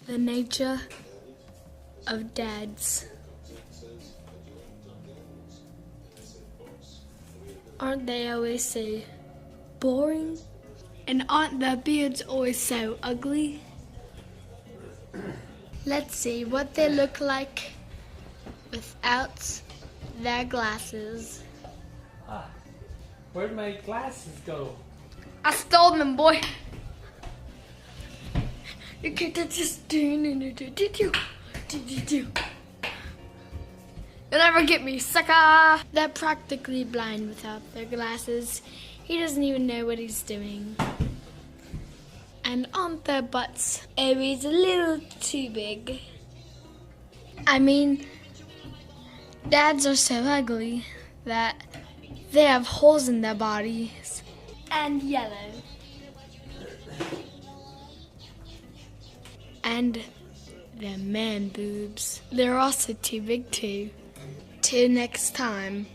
The nature of dads. Aren't they always so boring? And aren't their beards always so ugly? Let's see what they look like without their glasses. Where'd my glasses go? I stole them, boy. You can't just do. You'll never get me, sucker. They're practically blind without their glasses. He doesn't even know what he's doing. And aren't their butts always a little too big? I mean, dads are so ugly that they have holes in their bodies. And yellow. And they're man boobs. They're also too big too. Till next time.